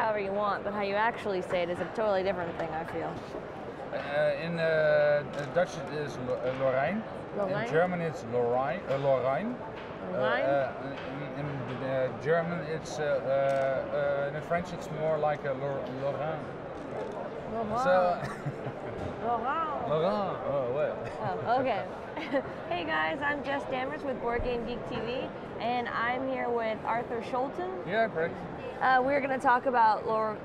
however you want, but how you actually say it is a totally different thing, I feel. In Dutch it is Lorrein. Lorrein? In German it's Lorrein. Lorrein. Lorrein? In German it's in French it's more like a Lorrain. Lorrain. So Lorrain. Lorrain. Oh well. Oh, okay. Hey guys, I'm Jess Dammers with Boardgame Geek TV, and I'm here with Arthur Scholten. Yeah, correct. We're going to talk about Lorrain.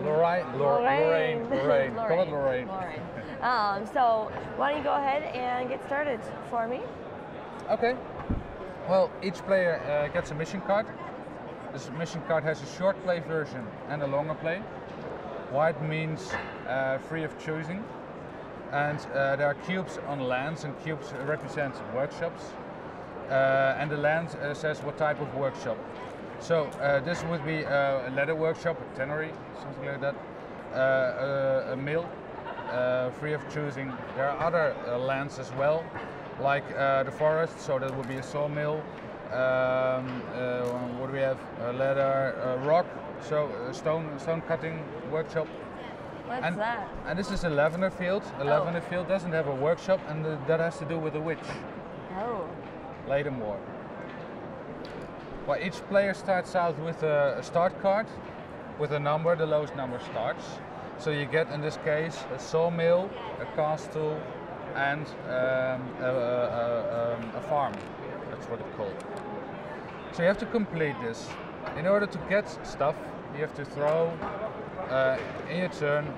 Lorrain. Call it Lorrain. So why don't you go ahead and get started for me? Okay. Well, each player gets a mission card. This mission card has a short play version and a longer play. White means free of choosing. And there are cubes on lands, and cubes represent workshops. And the land says what type of workshop. So this would be a leather workshop, a tannery, something like that. A mill, free of choosing. There are other lands as well, like the forest, so that would be a sawmill. What do we have? Leather, rock, so stone cutting workshop. What's that? And this is a lavender field. A lavender field doesn't have a workshop, and that has to do with a witch. Oh. Later more. Well, each player starts out with a start card with a number. The lowest number starts. So you get, in this case, a sawmill, a castle, and a farm. That's what it's called. So you have to complete this. In order to get stuff, you have to throw in your turn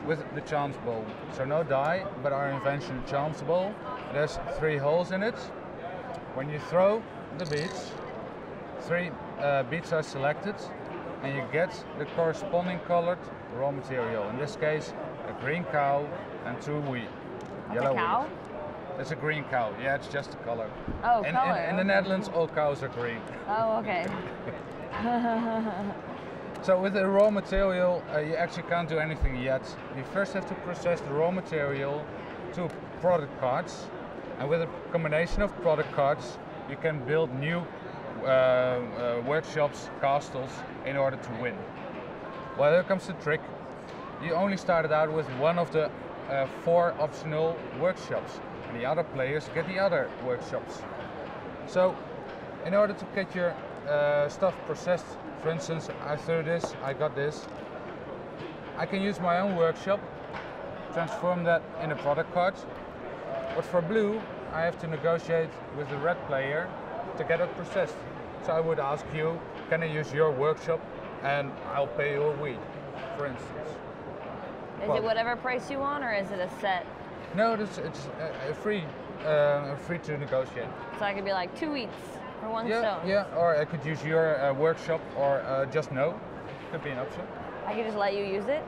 with the chance ball. So no die, but our invention, chance ball. There's 3 holes in it. When you throw the beads, 3 beads are selected, and you get the corresponding colored raw material. In this case, a green cow and 2 yellow cow? wheat. It's a green cow. Yeah, it's just a color. Oh, in, color. In the Netherlands, all cows are green. Oh, okay. So with the raw material, you actually can't do anything yet. You first have to process the raw material to product cards, and with a combination of product cards, you can build new workshops, castles, in order to win. Well, here comes the trick. You only started out with one of the 4 optional workshops, and the other players get the other workshops. So, in order to get your stuff processed, for instance, I threw this, I got this. I can use my own workshop, transform that in a product card. But for blue, I have to negotiate with the red player to get it processed. So I would ask you, can I use your workshop and I'll pay you a wheat, for instance. Is it whatever price you want, or is it a set? No, it's free to negotiate. So I could be like 2 wheats for 1 stone. Yeah, or I could use your workshop, or just no. Could be an option. I could just let you use it?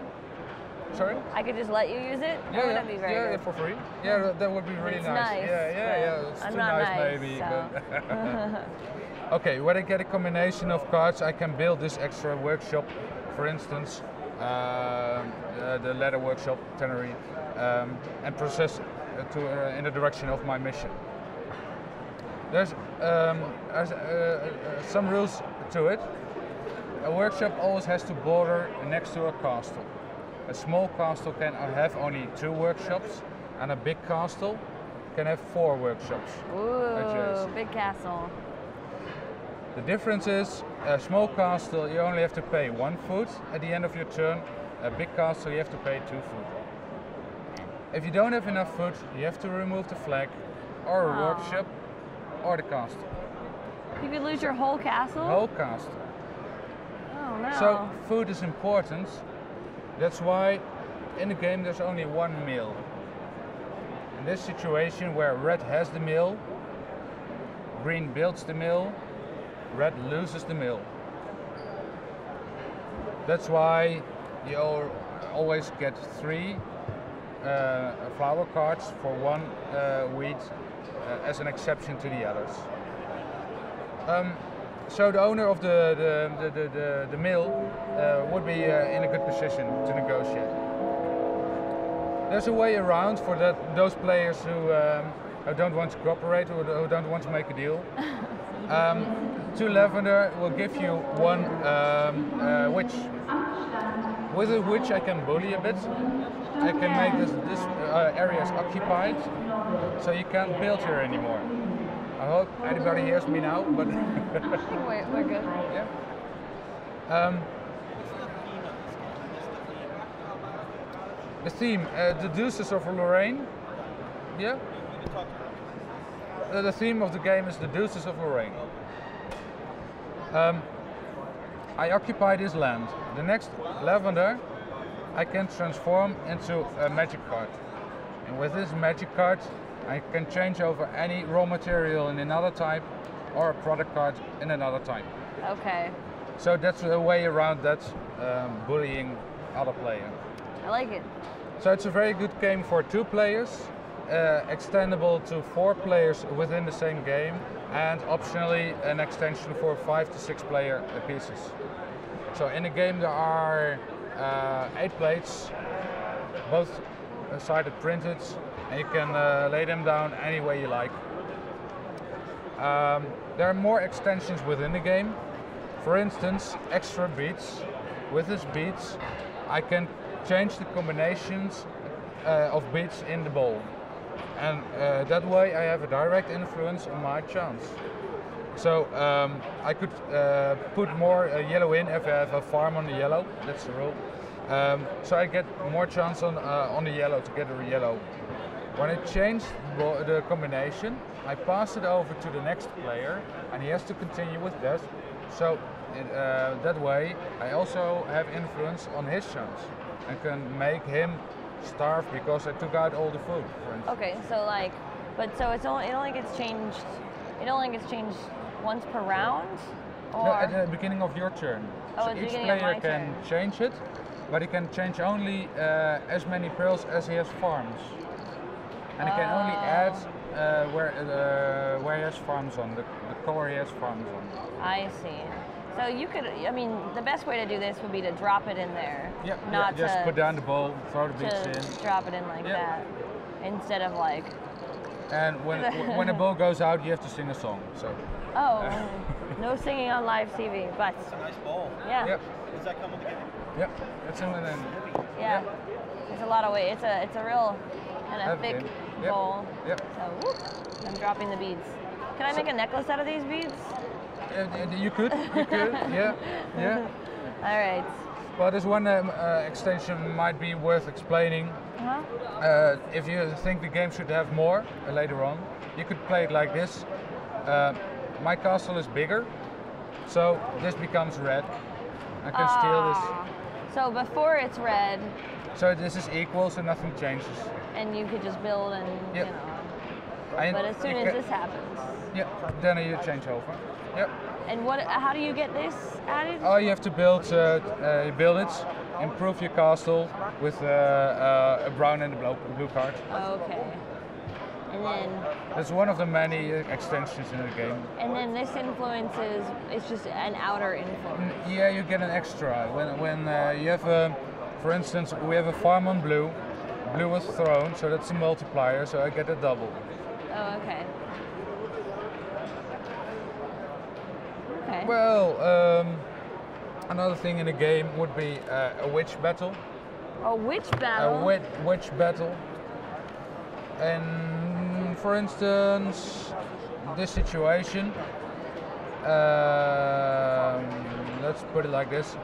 Sorry? I could just let you use it? Yeah, That'd be very good. for free. Yeah, that would be really It's nice. nice, Yeah. It's I'm too not nice, nice, maybe. so. But okay, when I get a combination of cards, I can build this extra workshop. For instance, the leather workshop, tannery, and process in the direction of my mission. There's some rules to it. A workshop always has to border next to a castle. A small castle can have only 2 workshops, and a big castle can have 4 workshops. Ooh, big castle. The difference is, a small castle you only have to pay 1 food at the end of your turn. A big castle you have to pay 2 food. If you don't have enough food, you have to remove the flag, or a workshop, or the castle. You could lose your whole castle? Whole castle. Oh no. So food is important. That's why in the game there's only 1 meal. In this situation where red has the meal, green builds the mill, red loses the mill. That's why you always get 3 flower cards for 1 wheat as an exception to the others. So the owner of the mill would be in a good position to negotiate. There's a way around for those players who don't want to cooperate, or who don't want to make a deal. 2 lavender will give you 1 witch. with which I can bully a bit. I can make this areas occupied, so you can't build here anymore. I hope anybody hears me now, but we're good. Yeah. The theme, the Deuces of Lorrein. Yeah. The theme of the game is the Deuces of Lorrein. I occupy this land. The next lavender I can transform into a magic card. And with this magic card I can change over any raw material in another type or a product card in another type. Okay. So that's a way around that bullying other player. I like it. So it's a very good game for 2 players, extendable to 4 players within the same game, and optionally an extension for 5 to 6 player pieces. So in the game there are 8 plates, both sided printed, and you can lay them down any way you like. There are more extensions within the game. For instance, extra beads. With these beads I can change the combinations of beads in the bowl. And that way I have a direct influence on my chance. So I could put more yellow in if I have a farm on the yellow, that's the rule. So I get more chance on the yellow to get a yellow. When I change the combination, I pass it over to the next player and he has to continue with that. So that way I also have influence on his chance and can make him starve because I took out all the food, for instance. Okay, so like, but so it only gets changed. It only gets changed once per round, or no, at the beginning of your turn. Oh, so at the each beginning of player my can turn. change it, but he can change only as many pearls as he has farms, and he can only add where he has farms on the color he has farms on. I see. So you could, I mean, the best way to do this would be to drop it in there. Yeah, not just to, put down the bowl, throw the beads to in. drop it in like that, instead of like. And when the ball goes out, you have to sing a song. So. Oh, no singing on live TV, but. It's a nice bowl. Yeah. Yep. Does that come with the game? Yep. That's in then. Yeah. It's a lot of weight. It's a real kind of Heavy thick game. Yep. bowl. Yep. So whoop, I'm dropping the beads. Can I make a necklace out of these beads? You could, yeah. All right. Well, this one extension might be worth explaining. Uh-huh. If you think the game should have more later on, you could play it like this. My castle is bigger, so this becomes red. I can steal this. So before it's red, So this is equal, so nothing changes. and you could just build and Yep. you know. And But as soon you as this happens, yeah, then you change over. Yep. and what? How do you get this added? Oh, you have to build it, improve your castle with a brown and a blue card. Okay. And then, That's one of the many extensions in the game. this influence is, it's just an outer influence. Yeah, you get an extra. When you have for instance, we have a farm on blue. Blue was thrown, so that's a multiplier, so I get a double. Oh, okay. Okay. Well, another thing in the game would be a witch battle. A witch battle? A witch battle. And for instance, this situation, let's put it like this.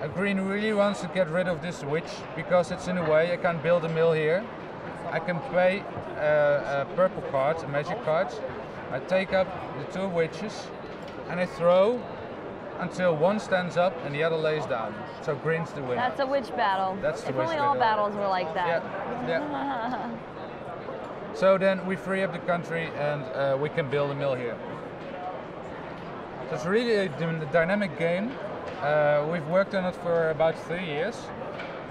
A green really wants to get rid of this witch because it's in the way. I can't build a mill here. I can play a purple card, a magic card. I take up the 2 witches and I throw until one stands up and the other lays down. So green's the winner. That's a witch battle. That's the if witch only all battle. battles were like that. Yeah. So then we free up the country and we can build a mill here. So it's really a dynamic game. We've worked on it for about 3 years,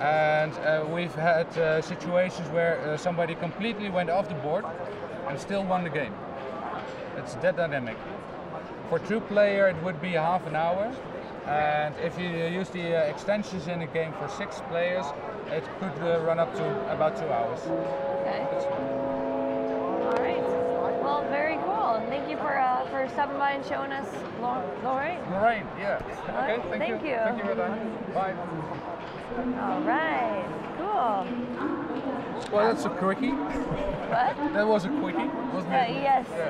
and we've had situations where somebody completely went off the board and still won the game. It's that dynamic. For 2 player it would be half an hour, and if you use the extensions in the game for 6 players, it could run up to about 2 hours. Okay. All right. Well, very cool. Thank thank you for stopping by and showing us Lorrein. Lorrein, yeah. Okay, Thank you. Thank you for that. Bye. All right, cool. Well, that's a quickie. What? That was a quickie, wasn't it? Yes. Yeah.